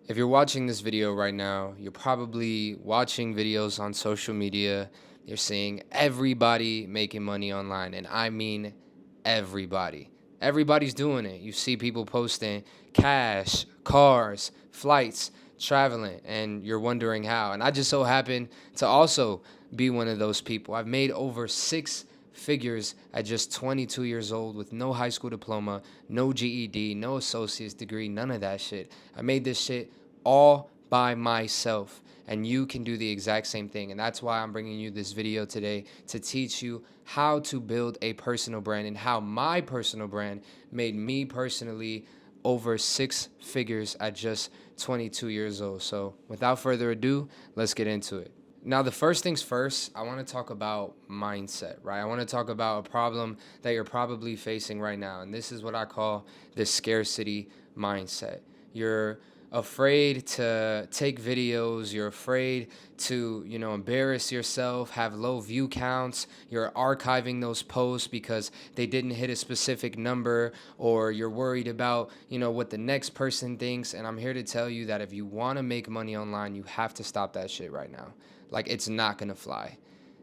If you're watching this video right now, you're probably watching videos on social media. You're seeing everybody making money online. And I mean everybody. Everybody's doing it. You see people posting cash, cars, flights, traveling, and you're wondering how. And I just so happen to also be one of those people. I've made over six figures at just 22 years old with no high school diploma, no GED, no associate's degree, none of that shit. I made this shit all by myself. And you can do the exact same thing. And that's why I'm bringing you this video today to teach you how to build a personal brand and how my personal brand made me personally over six figures at just 22 years old. So without further ado, let's get into it. Now, the first things first, I want to talk about mindset, right? I want to talk about a problem that you're probably facing right now. And this is what I call the scarcity mindset. You're afraid to take videos, you're afraid to, embarrass yourself, have low view counts, you're archiving those posts because they didn't hit a specific number, or you're worried about, what the next person thinks. And I'm here to tell you that if you want to make money online, you have to stop that shit right now. Like, it's not gonna fly.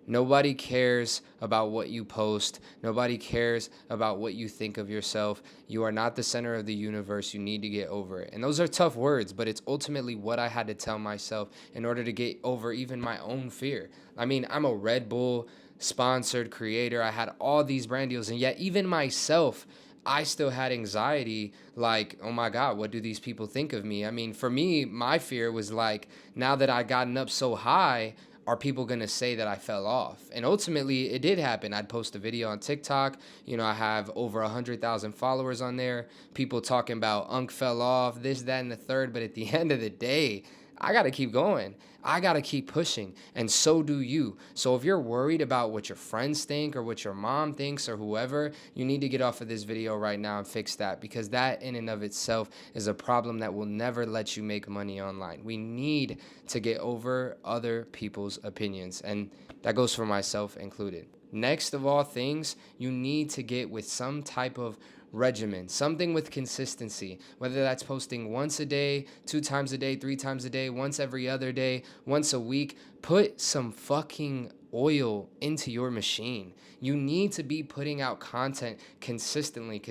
Nobody cares about what you post. Nobody cares about what you think of yourself. You are not the center of the universe. You need to get over it. And those are tough words, but it's ultimately what I had to tell myself in order to get over even my own fear. I mean, I'm a Red Bull sponsored creator. I had all these brand deals, and yet even myself, I still had anxiety, like, oh my God, what do these people think of me? I mean, for me, my fear was like, now that I gotten up so high, are people gonna say that I fell off? And ultimately, it did happen. I'd post a video on TikTok. I have over 100,000 followers on there. People talking about Unc fell off, this, that, and the third. But at the end of the day, I gotta keep going. I gotta keep pushing, and so do you. So if you're worried about what your friends think or what your mom thinks or whoever, you need to get off of this video right now and fix that, because that in and of itself is a problem that will never let you make money online. We need to get over other people's opinions, and that goes for myself included. Next of all things, you need to get with some type of regimen, something with consistency, whether that's posting once a day, 2 times a day, 3 times a day, once every other day, once a week. Put some fucking oil into your machine. You need to be putting out content consistently.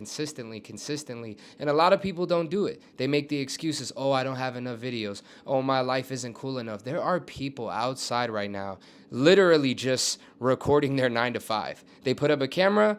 And a lot of people don't do it. They make the excuses, oh, I don't have enough videos. Oh, my life isn't cool enough. There are people outside right now literally just recording their 9 to 5. They put up a camera,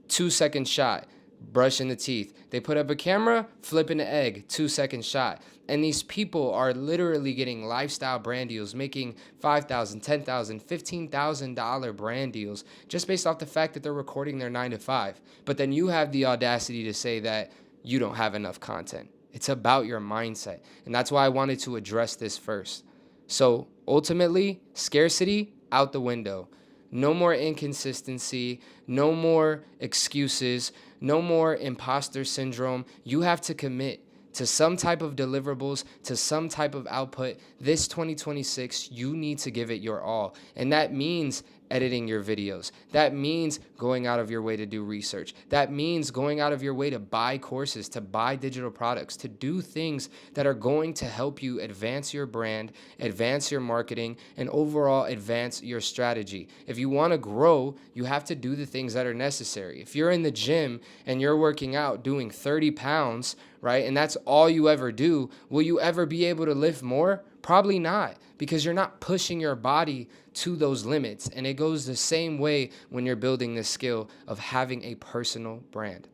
2 second shot, brushing the teeth. They put up a camera, flipping the egg, 2 second shot. And these people are literally getting lifestyle brand deals, making $5,000, $10,000, $15,000 brand deals just based off the fact that they're recording their 9 to 5. But then you have the audacity to say that you don't have enough content. It's about your mindset. And that's why I wanted to address this first. So ultimately, scarcity out the window. No more inconsistency, no more excuses, no more imposter syndrome. You have to commit to some type of deliverables, to some type of output. This 2026, you need to give it your all. And that means editing your videos. That means going out of your way to do research. That means going out of your way to buy courses, to buy digital products, to do things that are going to help you advance your brand, advance your marketing, and overall advance your strategy. If you want to grow, you have to do the things that are necessary. If you're in the gym and you're working out doing 30 pounds, right, and that's all you ever do, will you ever be able to lift more? Probably not, because you're not pushing your body to those limits. And it goes the same way when you're building the skill of having a personal brand.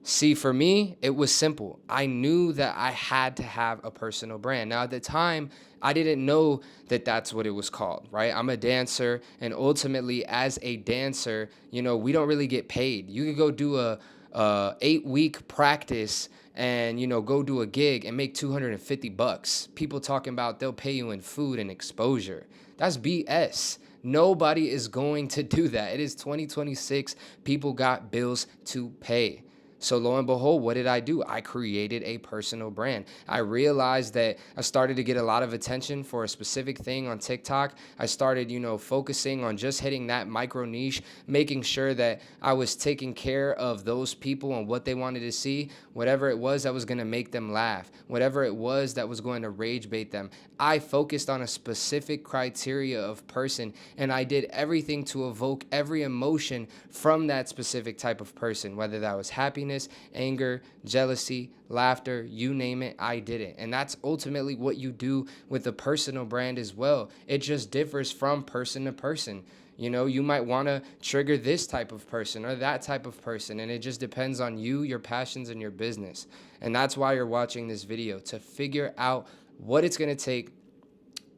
See, for me, it was simple. I knew that I had to have a personal brand. Now, at the time, I didn't know that that's what it was called, right? I'm a dancer, and ultimately, as a dancer, we don't really get paid. You could go do a 8-week practice and go do a gig and make $250. People talking about they'll pay you in food and exposure. That's BS. Nobody is going to do that. It is 2026. People got bills to pay. So lo and behold, what did I do? I created a personal brand. I realized that I started to get a lot of attention for a specific thing on TikTok. I started, focusing on just hitting that micro niche, making sure that I was taking care of those people and what they wanted to see, whatever it was that was going to make them laugh, whatever it was that was going to rage bait them. I focused on a specific criteria of person, and I did everything to evoke every emotion from that specific type of person, whether that was happiness, anger, jealousy, laughter, you name it, I did it. And that's ultimately what you do with a personal brand as well. It just differs from person to person. You might want to trigger this type of person or that type of person, and it just depends on you, your passions, and your business. And that's why you're watching this video, to figure out what it's going to take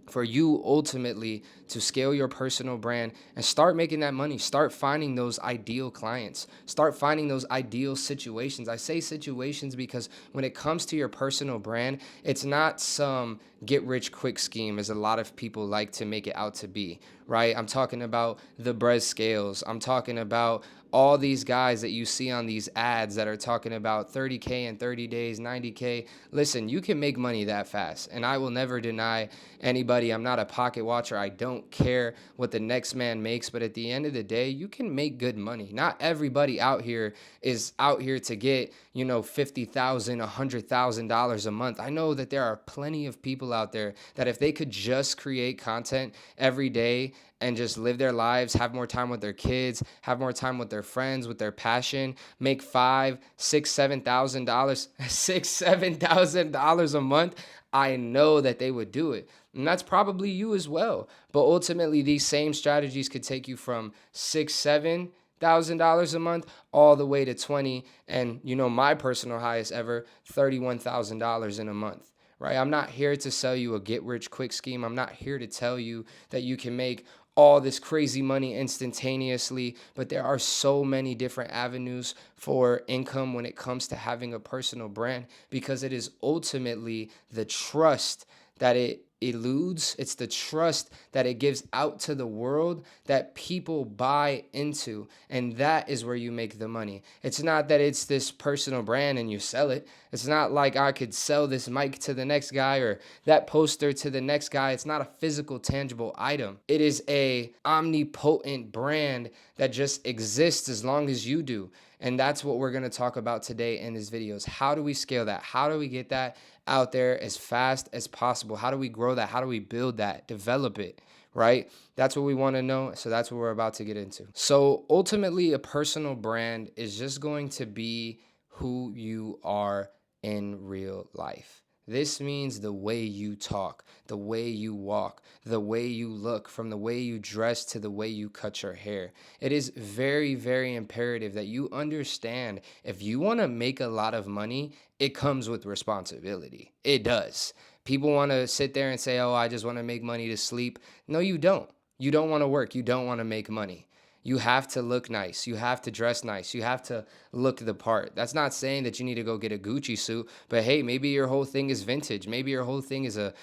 for you ultimately to scale your personal brand and start making that money. Start finding those ideal clients. Start finding those ideal situations. I say situations because when it comes to your personal brand, it's not some get rich quick scheme as a lot of people like to make it out to be, right? I'm talking about the Brez Scales. I'm talking about all these guys that you see on these ads that are talking about 30K in 30 days, 90K. Listen, you can make money that fast. And I will never deny anybody. I'm not a pocket watcher. I don't care what the next man makes. But at the end of the day, you can make good money. Not everybody out here is out here to get, $50,000, $100,000 a month. I know that there are plenty of people out there that if they could just create content every day and just live their lives, have more time with their kids, have more time with their friends, with their passion, make $5,000, $6,000, $7,000, $7,000 a month, I know that they would do it. And that's probably you as well. But ultimately, these same strategies could take you from $6,000, $7,000 a month all the way to 20, and my personal highest ever, $31,000 in a month. Right? I'm not here to sell you a get rich quick scheme. I'm not here to tell you that you can make all this crazy money instantaneously, but there are so many different avenues for income when it comes to having a personal brand, because it is ultimately the trust that it eludes. It's the trust that it gives out to the world that people buy into. And that is where you make the money. It's not that it's this personal brand and you sell it. It's not like I could sell this mic to the next guy or that poster to the next guy. It's not a physical, tangible item. It is a omnipotent brand that just exists as long as you do. And that's what we're going to talk about today in this video is how do we scale that? How do we get that out there as fast as possible? How do we grow that? How do we build that, develop it, right? That's what we want to know. So that's what we're about to get into. So ultimately, a personal brand is just going to be who you are in real life. This means the way you talk, the way you walk, the way you look, from the way you dress to the way you cut your hair. It is very, very imperative that you understand if you want to make a lot of money, it comes with responsibility. It does. People want to sit there and say, oh, I just want to make money to sleep. No, you don't. You don't want to work. You don't want to make money. You have to look nice. You have to dress nice. You have to look the part. That's not saying that you need to go get a Gucci suit, but hey, maybe your whole thing is vintage. Maybe your whole thing is a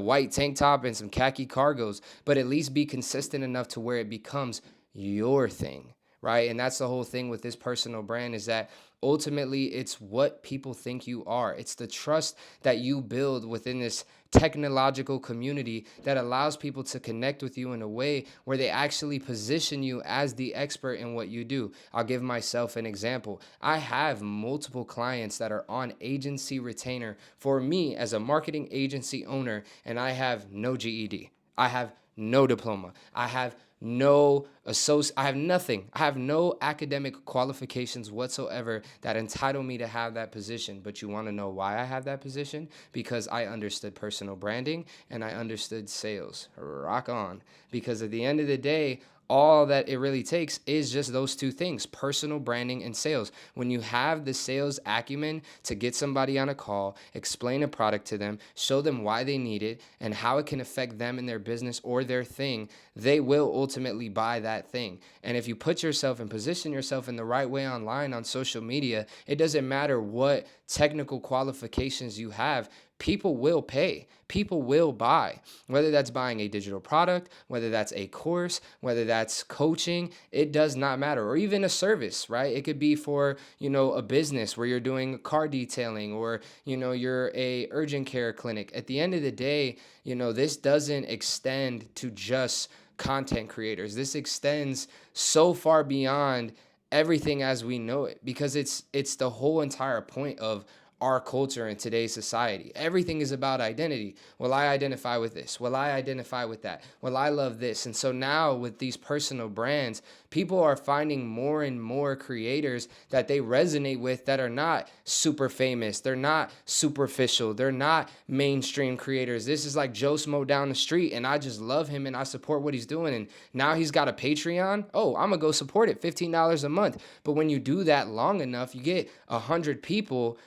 white tank top and some khaki cargos, but at least be consistent enough to where it becomes your thing, right? And that's the whole thing with this personal brand is that ultimately it's what people think you are. It's the trust that you build within this technological community that allows people to connect with you in a way where they actually position you as the expert in what you do. I'll give myself an example. I have multiple clients that are on agency retainer for me as a marketing agency owner, and I have no GED. I have no diploma. I have I have nothing. I have no academic qualifications whatsoever that entitle me to have that position. But you want to know why I have that position? Because I understood personal branding and I understood sales. Rock on. Because at the end of the day, all that it really takes is just those two things, personal branding and sales. When you have the sales acumen to get somebody on a call, explain a product to them, show them why they need it and how it can affect them in their business or their thing, they will ultimately buy that thing. And if you put yourself and position yourself in the right way online on social media, it doesn't matter what technical qualifications you have. people will pay. People will buy, whether that's buying a digital product, whether that's a course, whether that's coaching, it does not matter. Or even a service, right? It could be for, a business where you're doing car detailing, or, you're a urgent care clinic. At the end of the day, this doesn't extend to just content creators. This extends so far beyond everything as we know it, because it's the whole entire point of our culture in today's society. Everything is about identity. Well, I identify with this. Well, I identify with that. Well, I love this. And so now with these personal brands, people are finding more and more creators that they resonate with, that are not super famous. They're not superficial. They're not mainstream creators. This is like Joe Smo down the street, and I just love him and I support what he's doing. And now he's got a Patreon. Oh, I'm going to go support it, $15 a month. But when you do that long enough, you get 100 people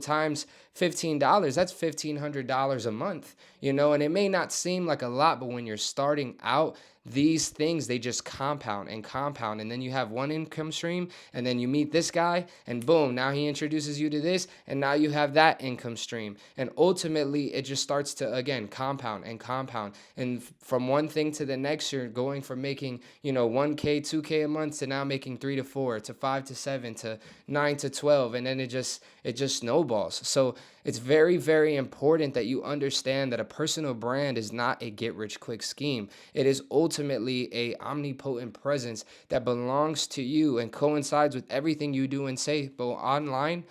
times $15, that's $1,500 a month, and it may not seem like a lot, but when you're starting out, these things, they just compound and compound. And then you have one income stream, and then you meet this guy, and boom, now he introduces you to this, and now you have that income stream. And ultimately, it just starts to, again, compound and compound. And from one thing to the next, you're going from making, 1K, 2K a month to now making 3 to 4 to 5 to 7 to 9 to 12. And then it just snowballs. So it's very, very important that you understand that a personal brand is not a get-rich-quick scheme. It is ultimately a omnipotent presence that belongs to you and coincides with everything you do and say, both online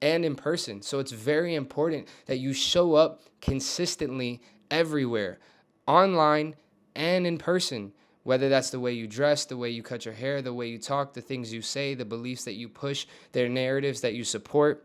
and in person. So it's very important that you show up consistently everywhere, online and in person. Whether that's the way you dress, the way you cut your hair, the way you talk, the things you say, the beliefs that you push, their narratives that you support.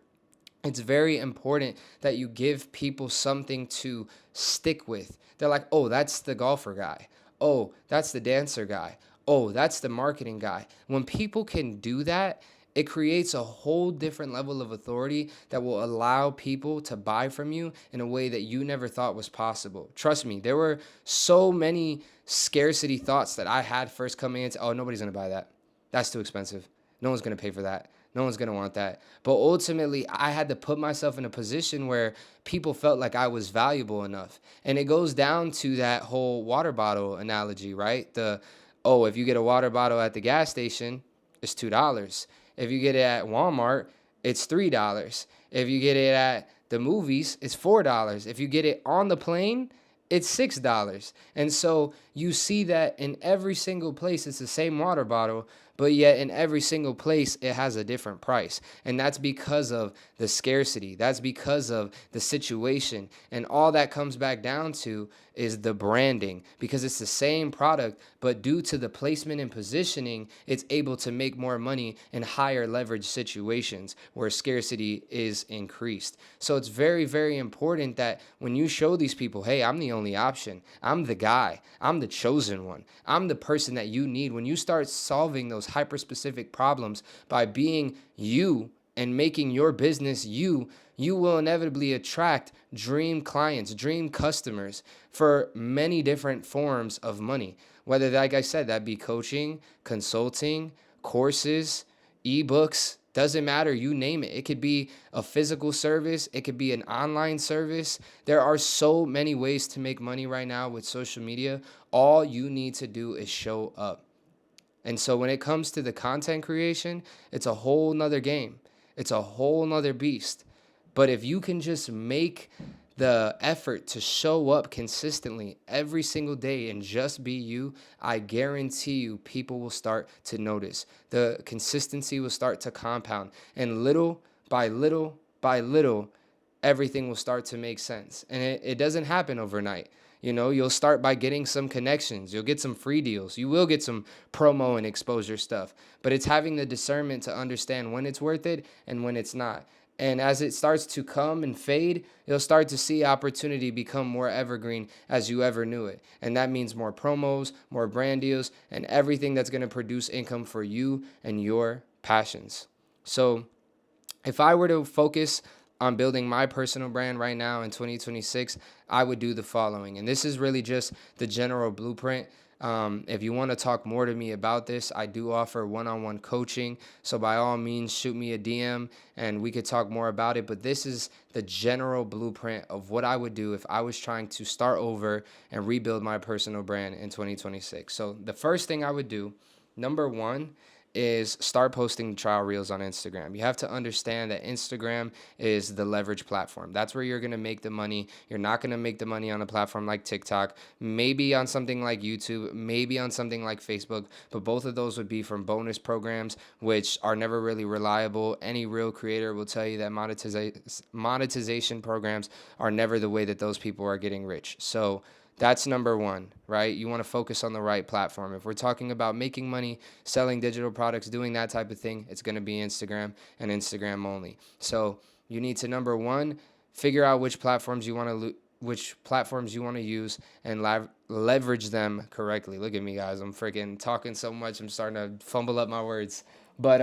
It's very important that you give people something to stick with. They're like, oh, that's the golfer guy. Oh, that's the dancer guy. Oh, that's the marketing guy. When people can do that, it creates a whole different level of authority that will allow people to buy from you in a way that you never thought was possible. Trust me, there were so many scarcity thoughts that I had first coming into, oh, nobody's going to buy that. That's too expensive. No one's going to pay for that. No one's going to want that. But ultimately, I had to put myself in a position where people felt like I was valuable enough. And it goes down to that whole water bottle analogy, right? If you get a water bottle at the gas station, it's $2. If you get it at Walmart, it's $3. If you get it at the movies, it's $4. If you get it on the plane, it's $6. And so you see that in every single place, it's the same water bottle, but yet in every single place, it has a different price. And that's because of the scarcity. That's because of the situation. And all that comes back down to is the branding, because it's the same product, but due to the placement and positioning, it's able to make more money in higher leverage situations where scarcity is increased. So it's very, very important that when you show these people, hey, I'm the only option, I'm the guy, I'm the chosen one, I'm the person that you need. When you start solving those hyper-specific problems by being you and making your business you will inevitably attract dream clients, dream customers for many different forms of money. Whether, like I said, that be coaching, consulting, courses, ebooks, doesn't matter, you name it. It could be a physical service. It could be an online service. There are so many ways to make money right now with social media. All you need to do is show up. And so when it comes to the content creation, it's a whole nother game. It's a whole nother beast. But if you can just make the effort to show up consistently every single day and just be you, I guarantee you people will start to notice. The consistency will start to compound. And little by little by little, everything will start to make sense. And it doesn't happen overnight. You'll start by getting some connections. You'll get some free deals. You will get some promo and exposure stuff. But it's having the discernment to understand when it's worth it and when it's not. And as it starts to come and fade, you'll start to see opportunity become more evergreen as you ever knew it. And that means more promos, more brand deals, and everything that's going to produce income for you and your passions. So if I were to focus on building my personal brand right now in 2026, I would do the following. And this is really just the general blueprint. If you want to talk more to me about this, I do offer one-on-one coaching. So by all means, shoot me a DM and we could talk more about it. But this is the general blueprint of what I would do if I was trying to start over and rebuild my personal brand in 2026. So the first thing I would do, number one, is start posting trial reels on Instagram. You have to understand that Instagram is the leverage platform. That's where you're going to make the money. You're not going to make the money on a platform like TikTok, maybe on something like YouTube, maybe on something like Facebook, but both of those would be from bonus programs, which are never really reliable. Any real creator will tell you that monetization programs are never the way that those people are getting rich. So that's number one, right? You want to focus on the right platform. If we're talking about making money, selling digital products, doing that type of thing, it's going to be Instagram and Instagram only. So you need to, number one, figure out which platforms you want to use and leverage them correctly. Look at me, guys. I'm freaking talking so much. I'm starting to fumble up my words. But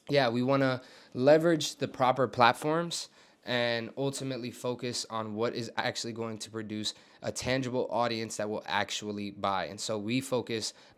yeah, we want to leverage the proper platforms and ultimately focus on what is actually going to produce a tangible audience that will actually buy. And so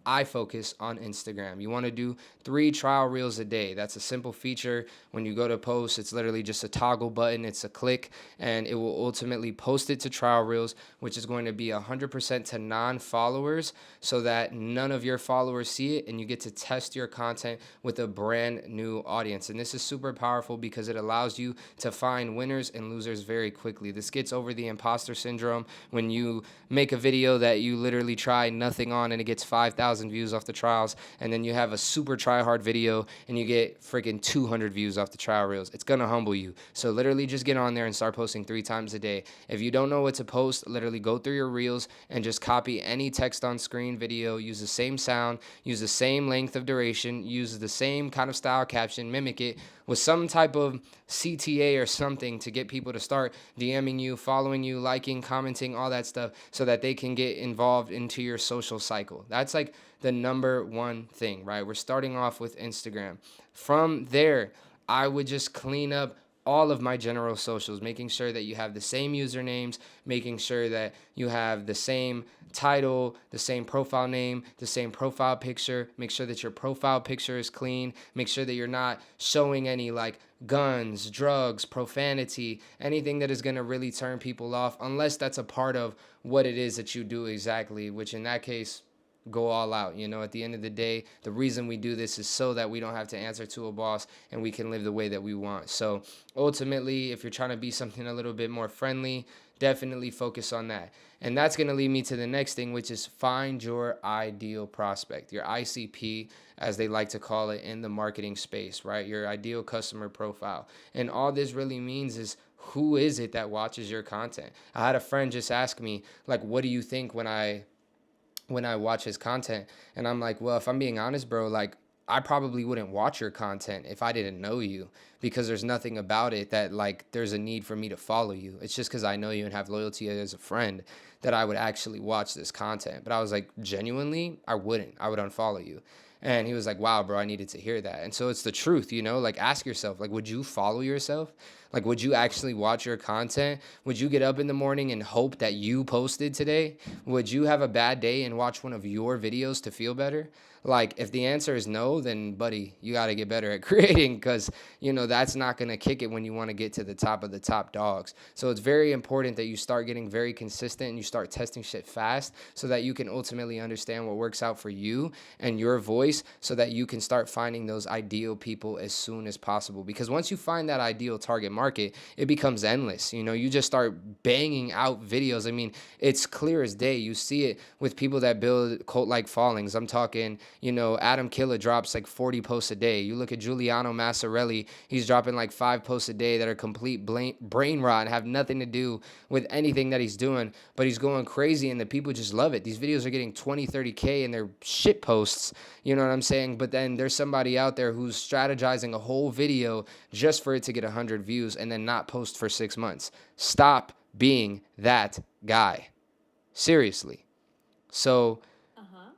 I focus on Instagram. You want to do 3 trial reels a day. That's a simple feature. When you go to post, it's literally just a toggle button. It's a click, and it will ultimately post it to trial reels, which is going to be 100% to non-followers so that none of your followers see it, and you get to test your content with a brand new audience. And this is super powerful because it allows you to find winners and losers very quickly. This gets over the imposter syndrome when you make a video that you literally try nothing on and it gets 5,000 views off the trials, and then you have a super try hard video and you get freaking 200 views off the trial reels. It's gonna humble you. So literally just get on there and start posting 3 times a day. If you don't know what to post, literally go through your reels and just copy any text on screen video, use the same sound, use the same length of duration, use the same kind of style caption, mimic it with some type of CTA or something to get people to start DMing you, following you, liking, commenting, all that stuff so that they can get involved into your social cycle. That's like the number one thing, right? We're starting off with Instagram. From there, I would just clean up all of my general socials, making sure that you have the same usernames, making sure that you have the same title, the same profile name, the same profile picture. Make sure that your profile picture is clean. Make sure that you're not showing any like guns, drugs, profanity, anything that is going to really turn people off, unless that's a part of what it is that you do exactly, which in that case, go all out. At the end of the day, the reason we do this is so that we don't have to answer to a boss and we can live the way that we want. So ultimately, if you're trying to be something a little bit more friendly, definitely focus on that. And that's going to lead me to the next thing, which is find your ideal prospect, your ICP, as they like to call it in the marketing space, right? Your ideal customer profile. And all this really means is, who is it that watches your content? I had a friend just ask me, like, what do you think when I watch his content? And I'm like, well, if I'm being honest, bro, like, I probably wouldn't watch your content if I didn't know you, because there's nothing about it that like there's a need for me to follow you. It's just because I know you and have loyalty as a friend that I would actually watch this content. But I was like, genuinely, I wouldn't. I would unfollow you. And he was like, wow, bro, I needed to hear that. And so it's the truth, like ask yourself, like, would you follow yourself? Like, would you actually watch your content? Would you get up in the morning and hope that you posted today? Would you have a bad day and watch one of your videos to feel better? Like, if the answer is no, then buddy, you got to get better at creating, because, that's not going to kick it when you want to get to the top of the top dogs. So it's very important that you start getting very consistent and you start testing shit fast so that you can ultimately understand what works out for you and your voice, so that you can start finding those ideal people as soon as possible. Because once you find that ideal target market, it becomes endless. You just start banging out videos. I mean, it's clear as day. You see it with people that build cult-like followings. I'm talking, Adam Killa drops like 40 posts a day. You look at Giuliano Massarelli, he's dropping like 5 posts a day that are complete brain rot and have nothing to do with anything that he's doing, but he's going crazy and the people just love it. These videos are getting 20, 30K and they're shit posts, you know what I'm saying? But then there's somebody out there who's strategizing a whole video just for it to get 100 views and then not post for 6 months. Stop being that guy. Seriously. So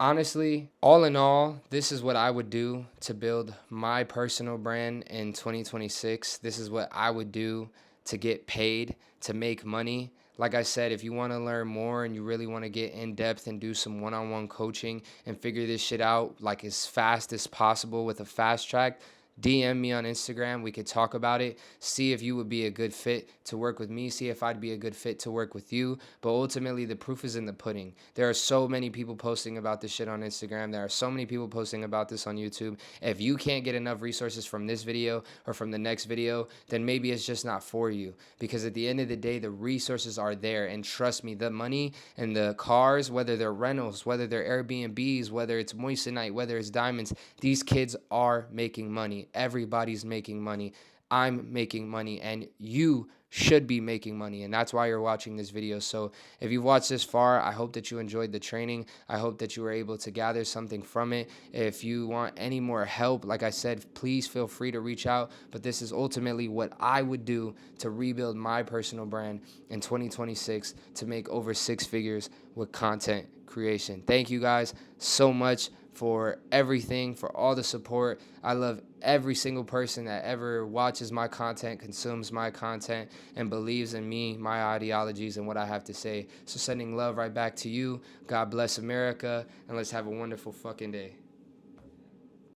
honestly, all in all, this is what I would do to build my personal brand in 2026. This is what I would do to get paid, to make money. Like I said, if you want to learn more and you really want to get in depth and do some one-on-one coaching and figure this shit out like as fast as possible with a fast track, DM me on Instagram. We could talk about it. See if you would be a good fit to work with me. See if I'd be a good fit to work with you. But ultimately, the proof is in the pudding. There are so many people posting about this shit on Instagram. There are so many people posting about this on YouTube. If you can't get enough resources from this video or from the next video, then maybe it's just not for you. Because at the end of the day, the resources are there. And trust me, the money and the cars, whether they're rentals, whether they're Airbnbs, whether it's moissanite, whether it's diamonds, these kids are making money. Everybody's making money. I'm making money, and you should be making money, and that's why you're watching this video. So if you've watched this far, I hope that you enjoyed the training. I hope that you were able to gather something from it. If you want any more help, like I said, please feel free to reach out. But this is ultimately what I would do to rebuild my personal brand in 2026 to make over 6 figures with content creation. Thank you guys so much for everything, for all the support. I love every single person that ever watches my content, consumes my content, and believes in me, my ideologies, and what I have to say. So sending love right back to you. God bless America, and let's have a wonderful fucking day.